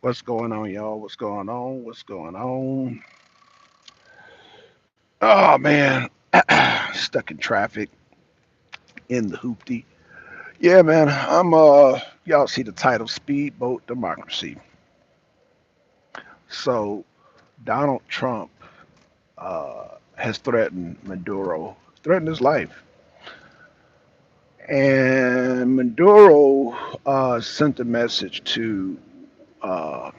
What's going on, y'all? What's going on? What's going on? Oh man, stuck in traffic in the hoopty. Yeah, man. Y'all see the title Speedboat Democracy. So Donald Trump has threatened Maduro, threatened his life. And Maduro sent a message to uh,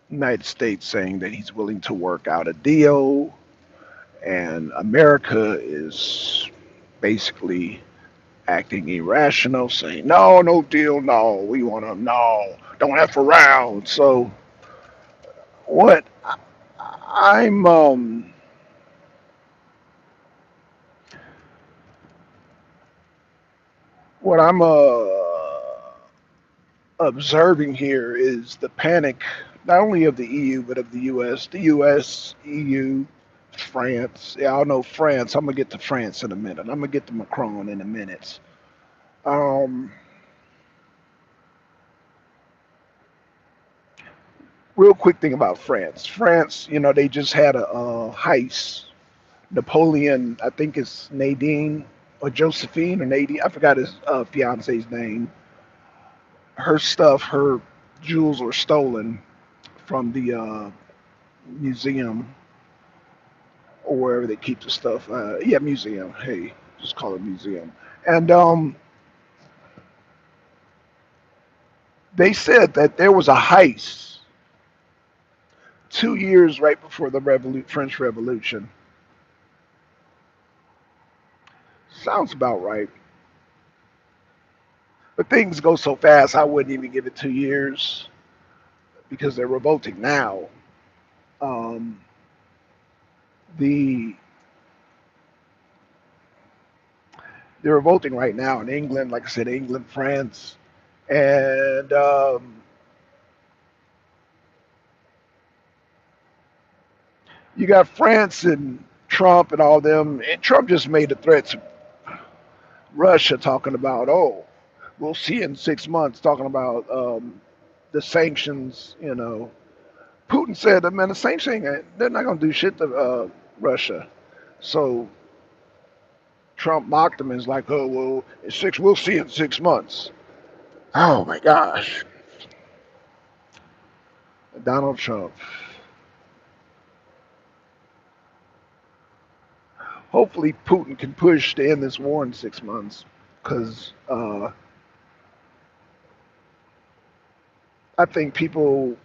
United States saying that he's willing to work out a deal, and America is basically acting irrational, saying, no, no deal, no, we want to, no, don't F around. So, what I'm, what I'm observing here is the panic, not only of the EU, but of the US, EU, France. Yeah, I know France. I'm going to get to France in a minute. I'm going to get to Macron in a minute. Um, Real quick thing about France. France, they just had a heist. Napoleon, I think it's Nadine or Josephine or Nadine. I forgot his fiance's name. Her stuff, her jewels were stolen from the museum or wherever they keep the stuff. Yeah, museum. Hey, just call it museum. And they said that there was a heist 2 years right before the French Revolution. Sounds about right. But things go so fast, I wouldn't even give it 2 years because they're revolting now. Um, the they're revolting right now in England, like I said, England, France, and you got France and Trump and all them. And Trump just made a threat to Russia, talking about, oh, we'll see in 6 months, talking about the sanctions. Putin said, man, the same thing. They're not going to do shit to Russia. So Trump mocked him and is like, oh, well, we'll see in 6 months. Oh my gosh. Donald Trump. Hopefully, Putin can push to end this war in 6 months because I think the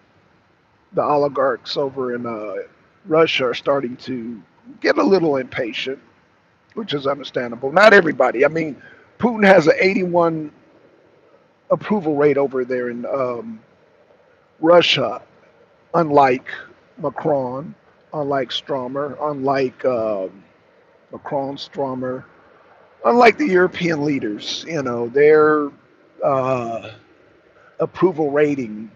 oligarchs over in Russia are starting to get a little impatient, which is understandable. Not everybody. I mean, Putin has an 81 approval rate over there in Russia, unlike Macron, unlike Stromer, unlike Macron, Stromer, unlike the European leaders. Their uh, approval rating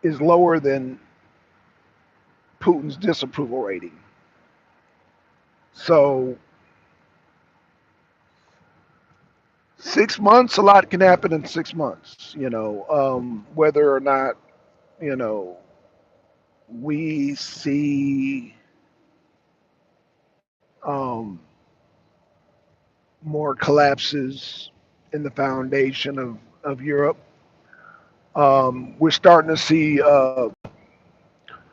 is lower than Putin's disapproval rating. So 6 months, a lot can happen in 6 months. Whether or not you know we see um, more collapses in the foundation of Europe. We're starting to see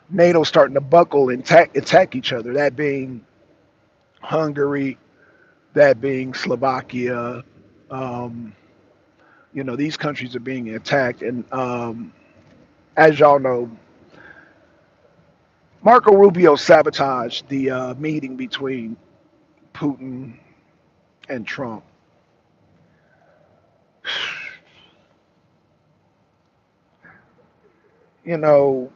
NATO starting to buckle and attack each other. That being Hungary, that being Slovakia. Um, these countries are being attacked, and as y'all know, Marco Rubio sabotaged the meeting between Putin and Trump. You know,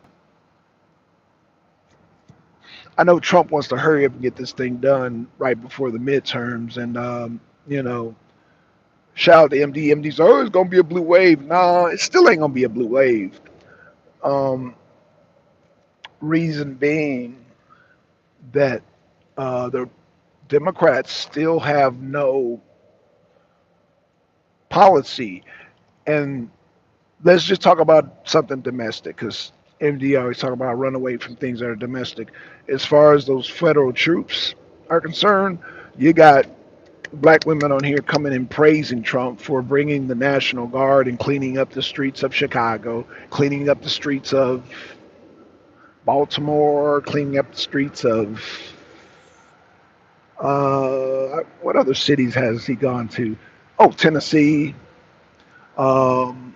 I know Trump wants to hurry up and get this thing done right before the midterms, and shout out to MD. MD's, oh, it's gonna be a blue wave. Nah, it still ain't gonna be a blue wave. Um, Reason being that the Democrats still have no policy. And let's just talk about something domestic, because MD always talk about run away from things that are domestic. As far as those federal troops are concerned, you got black women on here coming and praising Trump for bringing the National Guard and cleaning up the streets of Chicago, cleaning up the streets of Baltimore, cleaning up the streets of what other cities has he gone to? Oh, Tennessee. Um,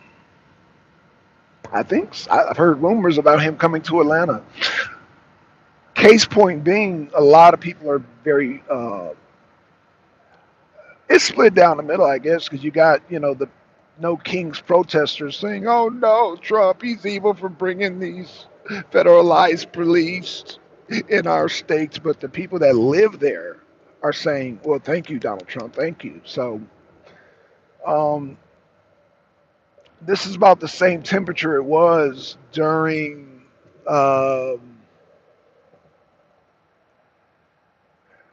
I've heard rumors about him coming to Atlanta. Case point being, a lot of people are very it's split down the middle, I guess, because you got the No Kings protesters saying, "Oh no, Trump, he's evil for bringing these federalized police in our states," but the people that live there are saying, "Well, thank you, Donald Trump, thank you." So um, this is about the same temperature it was during. I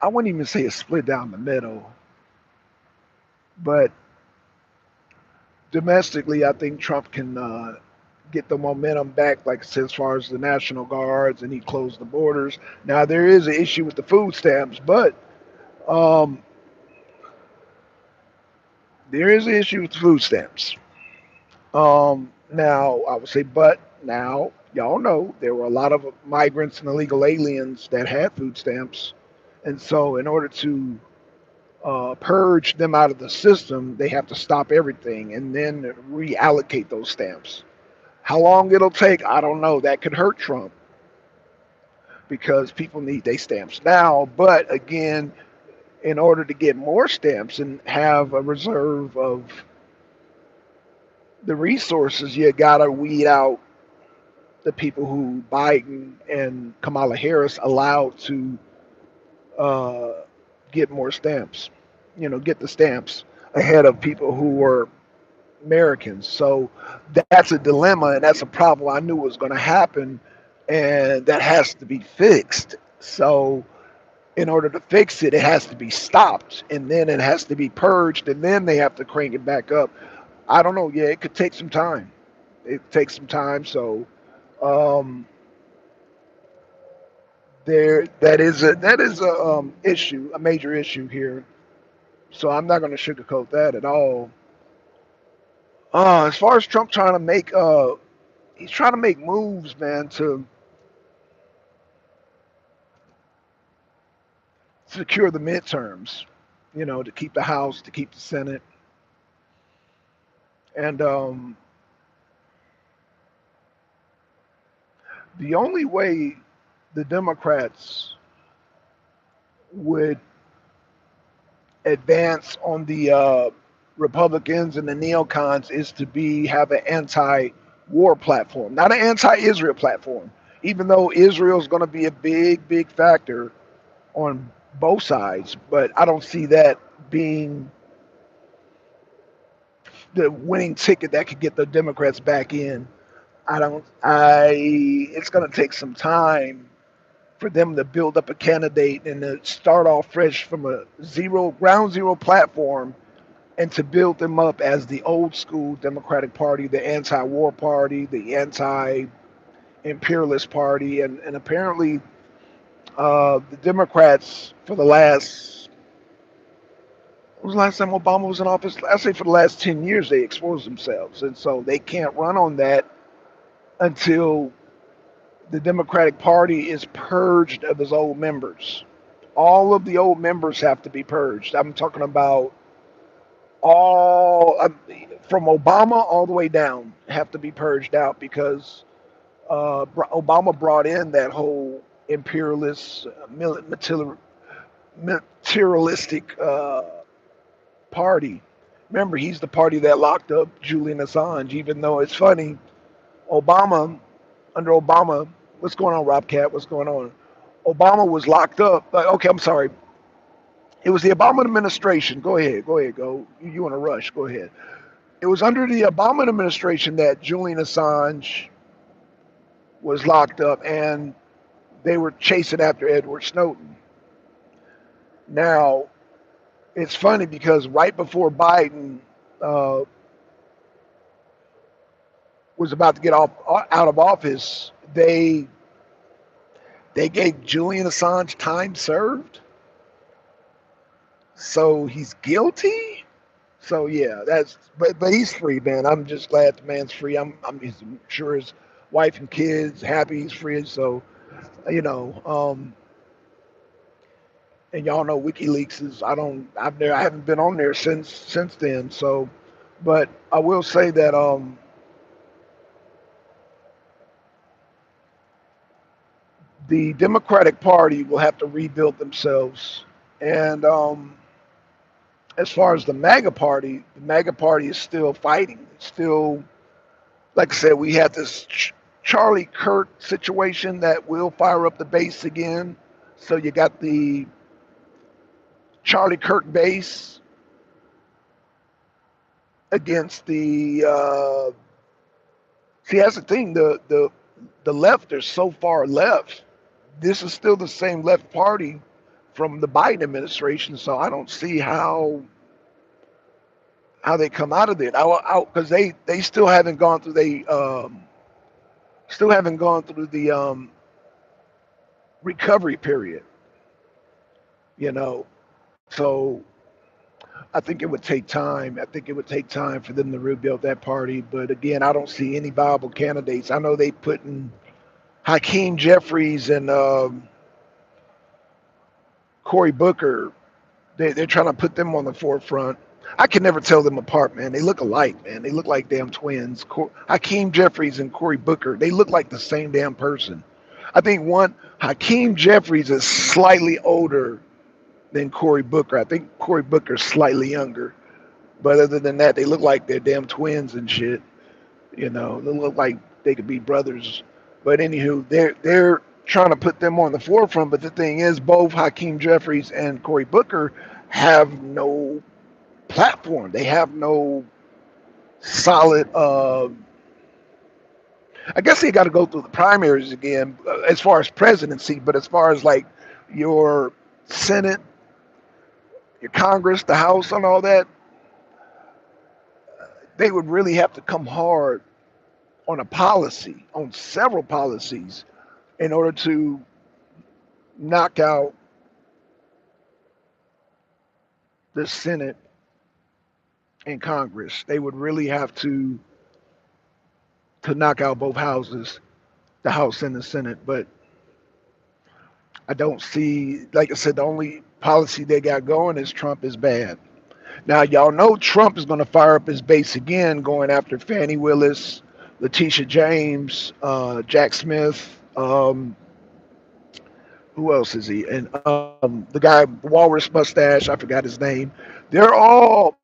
wouldn't even say it's split down the middle, but domestically, I think Trump can get the momentum back, like I said, as far as the National Guards, and he closed the borders. Now, there is an issue with the food stamps, but um, there is an issue with the food stamps. Now, I would say, but now, y'all know there were a lot of migrants and illegal aliens that had food stamps. And so, in order to purge them out of the system, they have to stop everything and then reallocate those stamps. How long it'll take, I don't know. That could hurt Trump because people need their stamps now. But again, in order to get more stamps and have a reserve of the resources, you gotta weed out the people who Biden and Kamala Harris allowed to uh, get more stamps. Get the stamps ahead of people who were Americans. So that's a dilemma, and that's a problem I knew was going to happen, and that has to be fixed. So in order to fix it, it has to be stopped, and then it has to be purged, and then they have to crank it back up. I don't know. Yeah, it could take some time. It takes some time. So um, that is a issue, a major issue here. So I'm not going to sugarcoat that at all. As far as Trump trying to make he's trying to make moves, man, to secure the midterms. To keep the House, to keep the Senate, and the only way the Democrats would advance on the Republicans and the neocons is to be have an anti-war platform, not an anti-Israel platform. Even though Israel is going to be a big, big factor on both sides, but I don't see that being the winning ticket that could get the Democrats back in. I don't. It's going to take some time for them to build up a candidate and to start off fresh from a ground zero platform, and to build them up as the old school Democratic Party, the anti-war party, the anti-imperialist party, and apparently the Democrats for the last when was the last time Obama was in office? I say for the last 10 years they exposed themselves, and so they can't run on that until the Democratic Party is purged of its old members. All of the old members have to be purged. I'm talking about all from Obama all the way down have to be purged out because Obama brought in that whole imperialist, materialistic party. Remember, he's the party that locked up Julian Assange. Even though it's funny, Obama under Obama, what's going on, Rob Cat? What's going on? Obama was locked up. Okay, I'm sorry. It was the Obama administration. Go ahead. Go ahead. Go. You in a rush. Go ahead. It was under the Obama administration that Julian Assange was locked up and they were chasing after Edward Snowden. Now, it's funny because right before Biden uh, was about to get off out of office, they gave Julian Assange time served, so he's guilty. So yeah, that's but he's free, man. I'm just glad the man's free. I'm sure his wife and kids happy he's free. So you know, and y'all know WikiLeaks is I haven't been on there since then. So, but I will say that the Democratic Party will have to rebuild themselves, and as far as the MAGA Party is still fighting. It's still, like I said, we had this Charlie Kirk situation that will fire up the base again. So you got the Charlie Kirk base against the. See, that's the thing. The left are so far left. This is still the same left party from the Biden administration. So I don't see how they come out of it. Because they still haven't gone through the recovery period. You know, so I think it would take time. I think it would take time for them to rebuild that party. But again, I don't see any viable candidates. I know they put in Hakeem Jeffries and Cory Booker. They're trying to put them on the forefront. I can never tell them apart, man. They look alike, man. They look like damn twins. Hakeem Jeffries and Cory Booker, they look like the same damn person. I think Hakeem Jeffries is slightly older than Cory Booker. I think Cory Booker's slightly younger. But other than that, they look like they're damn twins and shit. You know, they look like they could be brothers. But anywho, they're trying to put them on the forefront. But the thing is, both Hakeem Jeffries and Cory Booker have no platform. They have no solid. I guess they got to go through the primaries again as far as presidency. But as far as like your Senate, your Congress, the House, and all that, they would really have to come hard on a policy, on several policies, in order to knock out the Senate and Congress. They would really have to knock out both houses, the House and the Senate. But I don't see, like I said, the only policy they got going is Trump is bad. Now y'all know Trump is going to fire up his base again, going after Fannie Willis, Letitia James, Jack Smith. Who else is he? And the guy, Walrus Mustache, I forgot his name. They're all,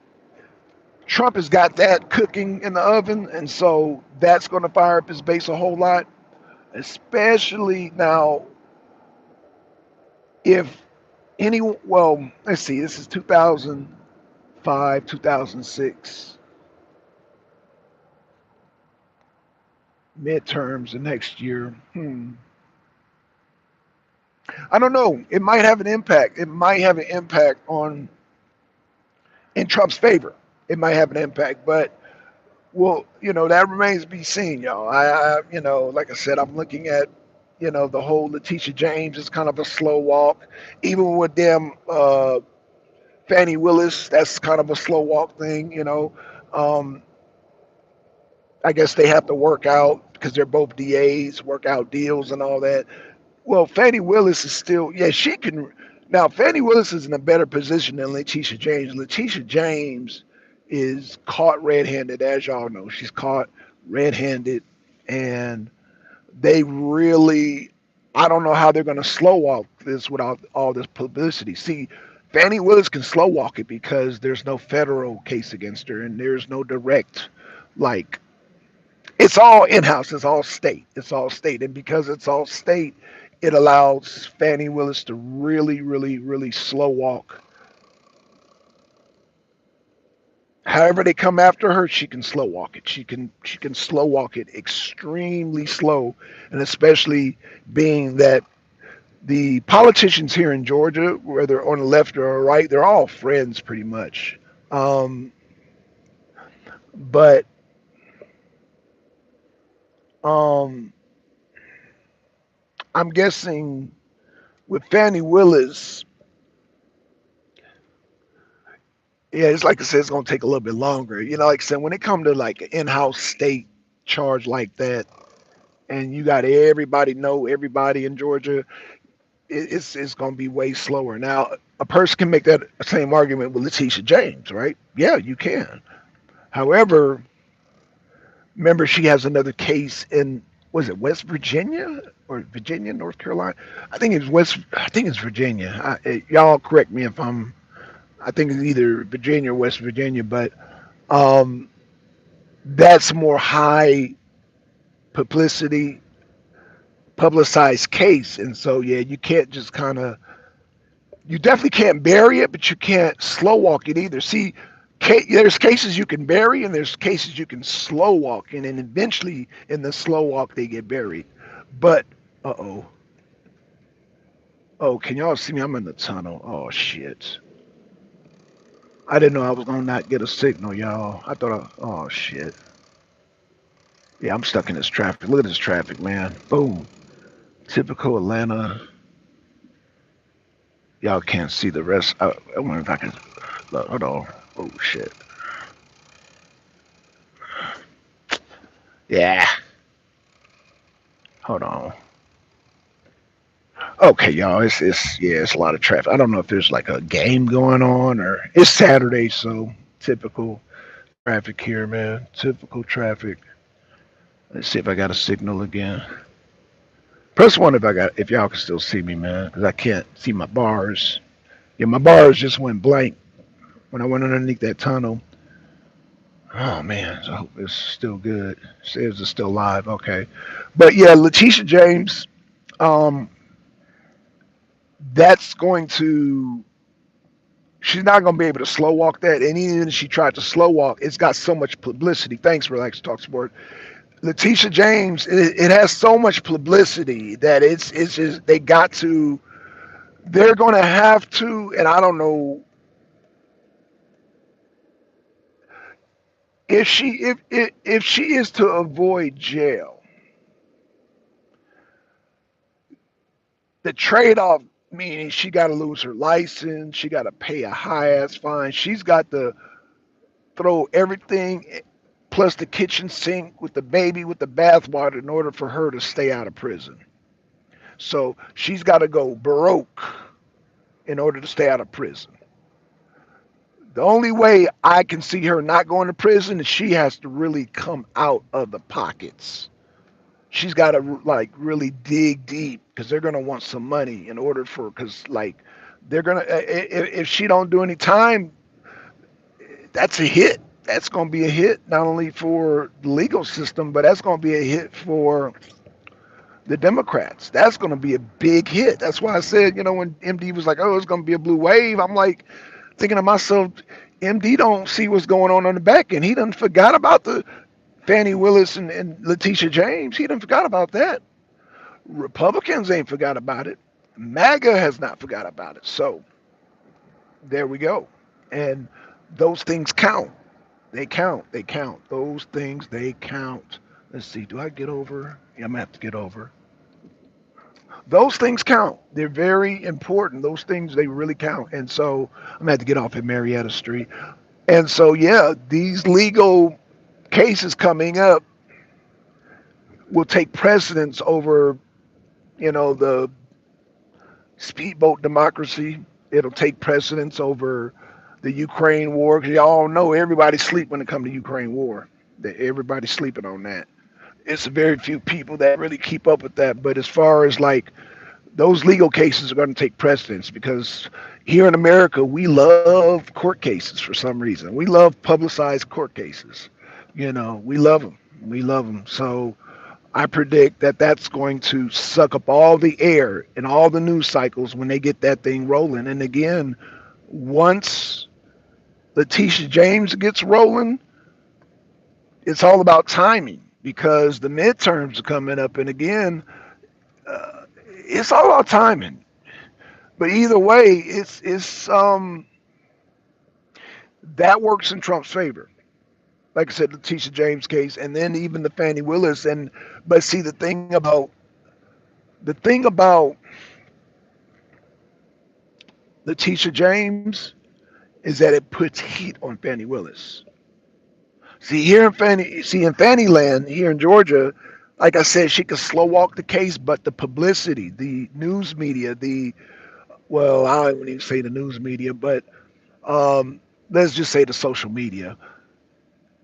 Trump has got that cooking in the oven, and so that's going to fire up his base a whole lot. Especially now, if well, let's see, this is 2005, 2006, midterms the next year. I don't know. It might have an impact. It might have an impact on in Trump's favor. It might have an impact, but well, that remains to be seen, y'all. Like I said, I'm looking at, the whole Letitia James is kind of a slow walk. Even with them, Fannie Willis, that's kind of a slow walk thing. Um, I guess they have to work out because they're both DAs, work out deals and all that. Well, Fannie Willis is still, yeah, she can. Now, Fannie Willis is in a better position than Letitia James. Letitia James is caught red-handed, as y'all know. She's caught red-handed, and they really, I don't know how they're going to slow walk this without all this publicity. See, Fannie Willis can slow walk it because there's no federal case against her, and there's no direct, like, it's all in-house. It's all state. It's all state. And because it's all state, it allows Fannie Willis to really, really, really slow walk. However they come after her, she can slow walk it. She can slow walk it extremely slow, and especially being that the politicians here in Georgia, whether on the left or right, they're all friends pretty much. Um, But um, I'm guessing with Fannie Willis, yeah, it's like I said, it's gonna take a little bit longer. Like I said, when it come to like an in-house state charge like that, and you got everybody know everybody in Georgia, it's gonna be way slower. Now, a person can make that same argument with Letitia James, right? Yeah, you can. However, remember she has another case in, was it West Virginia or Virginia, North Carolina? I think it's West. I think it's Virginia. Y'all correct me if I'm. I think it's either Virginia or West Virginia, but um, that's more high publicity, publicized case, and so yeah, you can't just kind of. You definitely can't bury it, but you can't slow walk it either. See, there's cases you can bury, and there's cases you can slow walk, and then eventually in the slow walk they get buried. But oh, oh, can y'all see me? I'm in the tunnel. Oh shit! I didn't know I was gonna not get a signal, y'all. I thought, oh shit. Yeah, I'm stuck in this traffic. Look at this traffic, man. Boom. Typical Atlanta. Y'all can't see the rest. I wonder if I can. Look, hold on. Oh shit. Yeah. Hold on. Okay, y'all. It's yeah. It's a lot of traffic. I don't know if there's like a game going on or it's Saturday, so typical traffic here, man. Typical traffic. Let's see if I got a signal again. Press one if y'all can still see me, man, because I can't see my bars. Yeah, my bars just went blank when I went underneath that tunnel. Oh man, so I hope it's still good. It says it's still live. Okay, but yeah, Letitia James. Um, that's going to. She's not going to be able to slow walk that, and even if she tried to slow walk, it's got so much publicity. Thanks, Relax Talk Sport. Letitia James, it has so much publicity that it's just they got to. They're going to have to, and I don't know if she is to avoid jail, the trade off meaning she got to lose her license, she got to pay a high ass fine, she's got to throw everything plus the kitchen sink with the baby with the bathwater in order for her to stay out of prison. So she's got to go baroque in order to stay out of prison. The only way I can see her not going to prison is she has to really come out of the pockets. She's got to like really dig deep because they're gonna want some money in order for because like they're gonna if she don't do any time, that's a hit. That's gonna be a hit not only for the legal system, but that's gonna be a hit for the Democrats. That's gonna be a big hit. That's why I said, when MD was like, "Oh, it's gonna be a blue wave," I'm like thinking to myself, MD don't see what's going on the back end. He done forgot about the Fannie Willis and Letitia James. He done forgot about that. Republicans ain't forgot about it. MAGA has not forgot about it. So there we go. And those things count. They count. They count. Those things, they count. Let's see. Do I get over? Yeah, I'm going to have to get over. Those things count. They're very important. Those things, they really count. And so I'm going to have to get off at Marietta Street. And so, yeah, these legal cases coming up will take precedence over, the speedboat democracy. It'll take precedence over the Ukraine war because y'all know everybody sleep when it comes to Ukraine war. Everybody's sleeping on that. It's very few people that really keep up with that. But as far as like those legal cases are going to take precedence because here in America we love court cases for some reason. We love publicized court cases. We love them. We love them. So I predict that that's going to suck up all the air and all the news cycles when they get that thing rolling. And again, once Letitia James gets rolling, it's all about timing because the midterms are coming up. And again, it's all about timing. But either way, it's that works in Trump's favor. like I said, Letitia James case, and then even the Fannie Willis. And but see, the thing about Letitia James is that it puts heat on Fannie Willis. In Fannie Land here in Georgia, like I said, she could slow walk the case, but the publicity, the news media, I don't even say the news media, but um, let's just say the social media,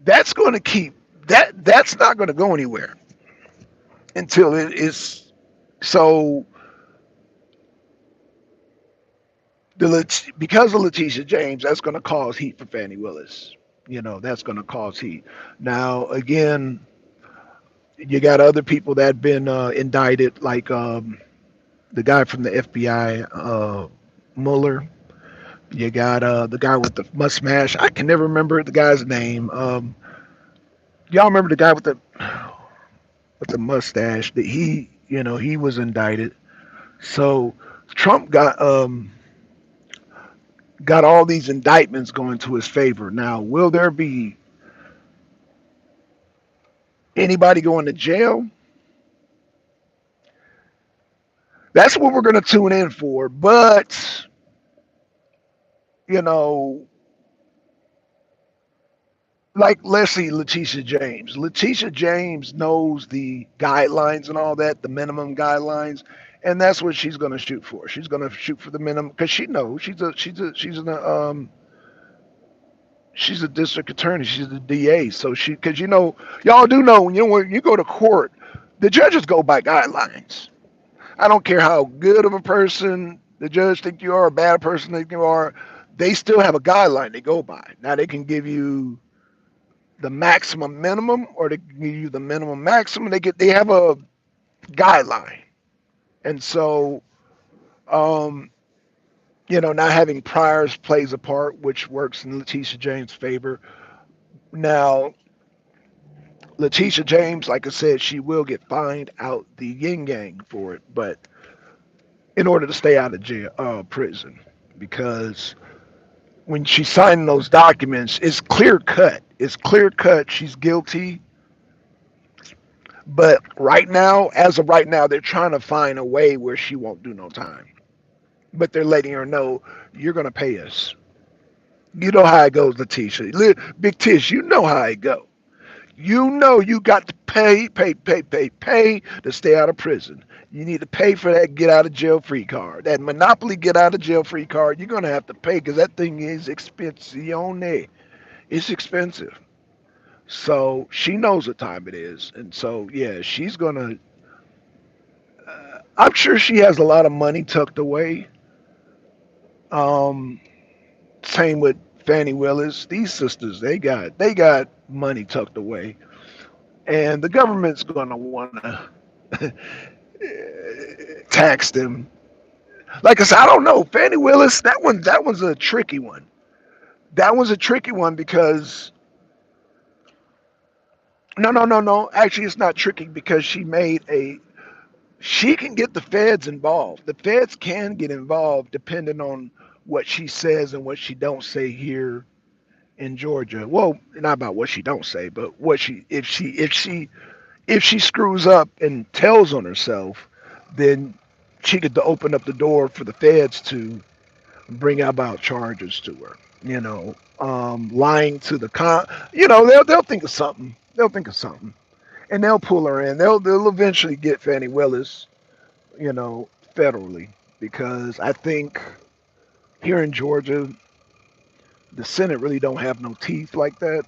that's going to keep that's not going to go anywhere until it is. So because of Letitia James, that's going to cause heat for Fannie Willis. That's going to cause heat. Now again, you got other people that have been indicted, like the guy from the FBI, Mueller. You got the guy with the mustache. I can never remember the guy's name. Y'all remember the guy with the mustache? That he was indicted. So Trump got all these indictments going to his favor. Now, will there be anybody going to jail? That's what we're going to tune in for. But you know, like let's see, Letitia James. Letitia James knows the guidelines and all that, the minimum guidelines, and that's what she's going to shoot for. She's going to shoot for the minimum because she knows she's a district attorney. She's a DA. So because y'all do know when you go to court, the judges go by guidelines. I don't care how good of a person the judge think you are, a bad person think you are. They still have a guideline they go by. Now they can give you the maximum minimum, or they can give you the minimum maximum. They have a guideline, and so um, not having priors plays a part, which works in Letitia James' favor. Now, Letitia James, like I said, she will get fined out the yin yang for it, but in order to stay out of prison, because when she's signing those documents, it's clear cut. It's clear cut. She's guilty. But right now, as of right now, they're trying to find a way where she won't do no time. But they're letting her know you're gonna pay us. You know how it goes, Letitia. Big Tish, you know how it goes. You know you got to pay to stay out of prison. You need to pay for that get out of jail free card. That Monopoly get out of jail free card, you're going to have to pay because that thing is expensive. It's expensive. So she knows what time it is. And so, yeah, she's going to, I'm sure she has a lot of money tucked away. Um, Same with Fannie Willis. These sisters, they got money tucked away. And the government's going to want to tax them. Like I said, I don't know. Fannie Willis, that one's a tricky one. That one's a tricky one because no, no, no, no. Actually, it's not tricky because she can get the feds involved. The feds can get involved depending on what she says and what she don't say here in Georgia. Well, not about what she don't say, but what she if she screws up and tells on herself, then she could open up the door for the feds to bring about charges to her. Lying to the they'll think of something. They'll think of something, and they'll pull her in. They'll eventually get Fannie Willis, federally, because I think here in Georgia, the Senate really don't have no teeth like that,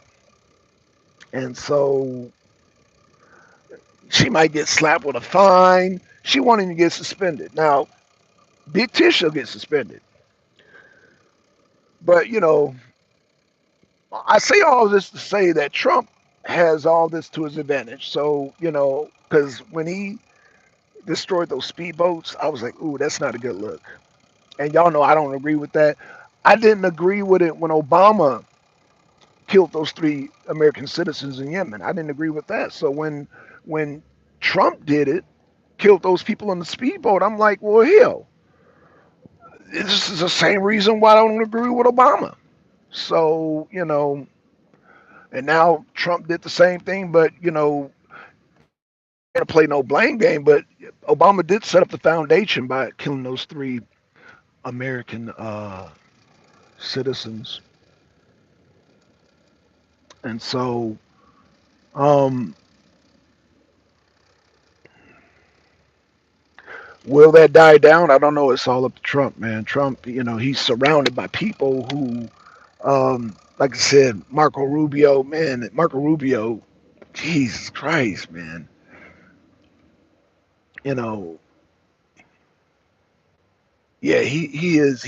and so she might get slapped with a fine. She won't even get suspended. Now, Big Tish will get suspended. But, I say all this to say that Trump has all this to his advantage. So, because when he destroyed those speedboats, I was like, ooh, that's not a good look. And y'all know I don't agree with that. I didn't agree with it when Obama killed those 3 American citizens in Yemen. I didn't agree with that. So when Trump did it, killed those people on the speedboat, I'm like, well, hell, this is the same reason why I don't agree with Obama. So, And now Trump did the same thing, but can't play no blame game. But Obama did set up the foundation by killing those three American citizens, and so um, will that die down? I don't know. It's all up to Trump, man. Trump, he's surrounded by people who, like I said, Marco Rubio, man. Marco Rubio, Jesus Christ, man. You know, yeah, he is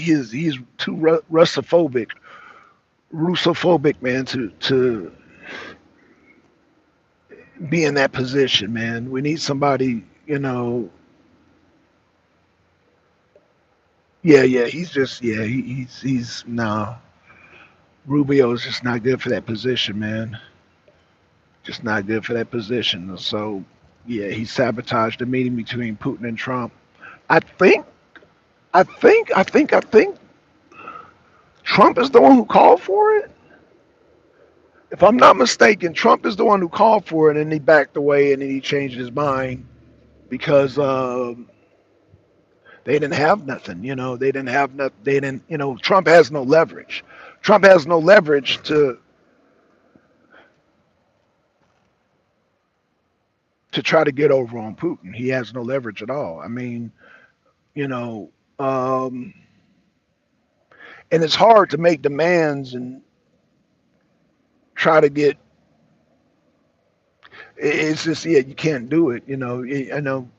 too Russophobic, man, to be in that position, man. We need somebody, yeah, yeah. He's just, yeah, he's no. Rubio is just not good for that position, man. Just not good for that position. So, yeah, he sabotaged the meeting between Putin and Trump. I think, I think Trump is the one who called for it. If I'm not mistaken, Trump is the one who called for it, and he backed away, and then he changed his mind because they didn't have nothing. They didn't have nothing. They didn't. Trump has no leverage. Trump has no leverage to try to get over on Putin. He has no leverage at all. I mean, you know, um, and it's hard to make demands and try to get. It's just, yeah, you can't do it. I know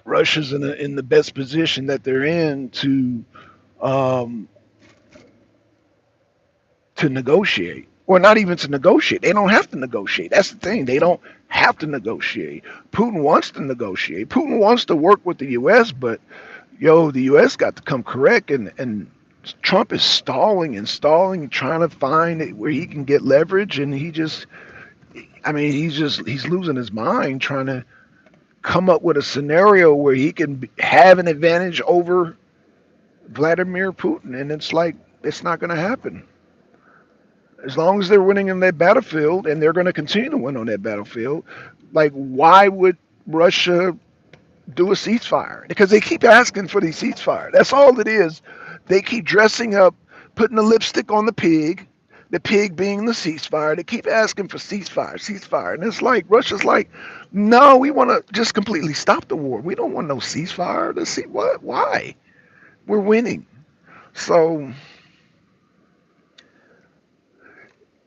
Russia's in the best position that they're in um, to negotiate, or not even to negotiate. They don't have to negotiate. That's the thing. They don't have to negotiate. Putin wants to negotiate. Putin wants to work with the U.S., but the U.S. got to come correct, and Trump is stalling and stalling, trying to find where he can get leverage, and I mean, he's losing his mind trying to come up with a scenario where he can have an advantage over Vladimir Putin, and it's like it's not going to happen. As long as they're winning in that battlefield, and they're going to continue to win on that battlefield, like why would Russia do a ceasefire? Because they keep asking for these ceasefire. That's all it is. They keep dressing up, putting the lipstick on the pig being the ceasefire. They keep asking for ceasefire, ceasefire. And it's like, Russia's like, no, we want to just completely stop the war. We don't want no ceasefire. To see what? Why? We're winning. So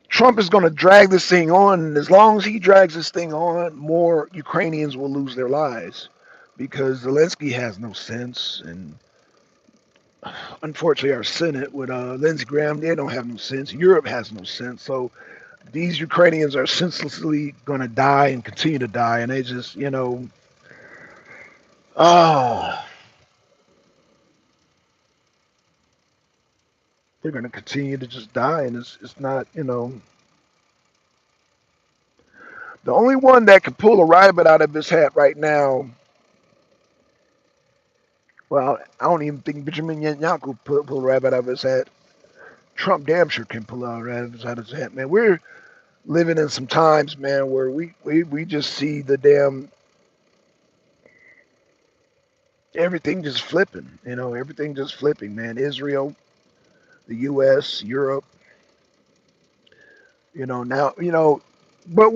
Trump is going to drag this thing on. And as long as he drags this thing on, more Ukrainians will lose their lives because Zelensky has no sense. And unfortunately, our Senate with Lindsey Graham, they don't have no sense. Europe has no sense. So these Ukrainians are senselessly going to die and continue to die. And they just, oh, they're going to continue to just die. And it's not, the only one that can pull a rabbit out of his hat right now. Well, I don't even think Benjamin Netanyahu could pull a rabbit out of his hat. Trump damn sure can pull a rabbit out of his hat, man. We're living in some times, man, where we just see the damn everything just flipping. Everything just flipping, man. Israel, the U.S., Europe. Now, but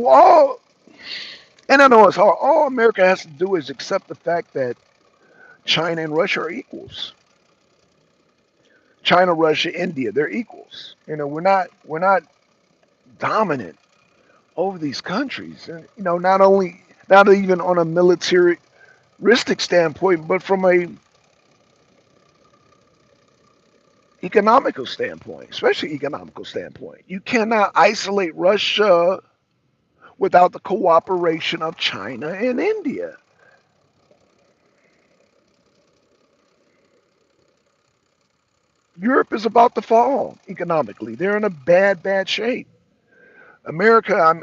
and I know it's hard. All America has to do is accept the fact that China and Russia are equals. China, Russia, India, they're equals. We're not dominant over these countries. And, not even on a militaristic standpoint, but from a economical standpoint, especially economical standpoint. You cannot isolate Russia without the cooperation of China and India. Europe is about to fall economically. They're in a bad, bad shape. America,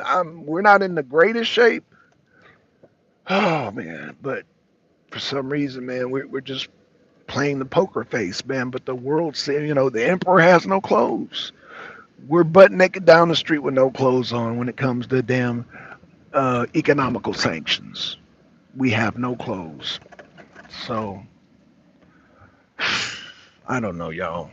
we're not in the greatest shape. Oh man, but for some reason, man, we're just playing the poker face, man. But the world, the emperor has no clothes. We're butt naked down the street with no clothes on when it comes to damn economical sanctions. We have no clothes. So I don't know, y'all.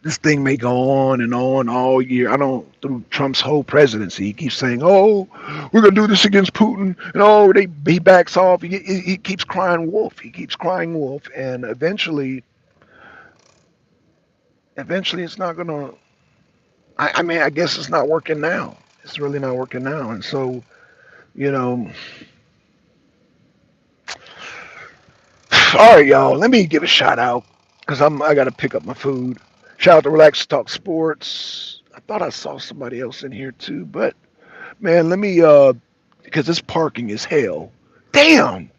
This thing may go on and on all year. I don't through Trump's whole presidency. He keeps saying, "Oh, we're gonna do this against Putin," and oh, he backs off. He keeps crying wolf. He keeps crying wolf, and eventually, it's not gonna. I mean, I guess it's not working now. It's really not working now, and so you know. All right, y'all. Let me give a shout out because I gotta pick up my food. Shout out to Relax Talk Sports. I thought I saw somebody else in here too, but man, let me because this parking is hell. Damn,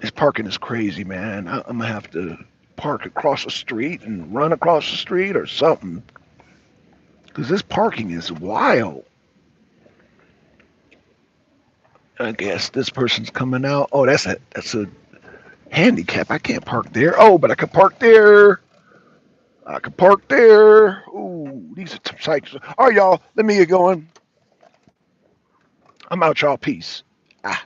this parking is crazy, man. I'm gonna have to park across the street and run across the street or something because this parking is wild. I guess this person's coming out. Oh, that's a handicap. I can't park there. Oh, but I can park there. I can park there. Ooh, these are some sights. All right, y'all. Let me get going. I'm out, y'all. Peace. Ah.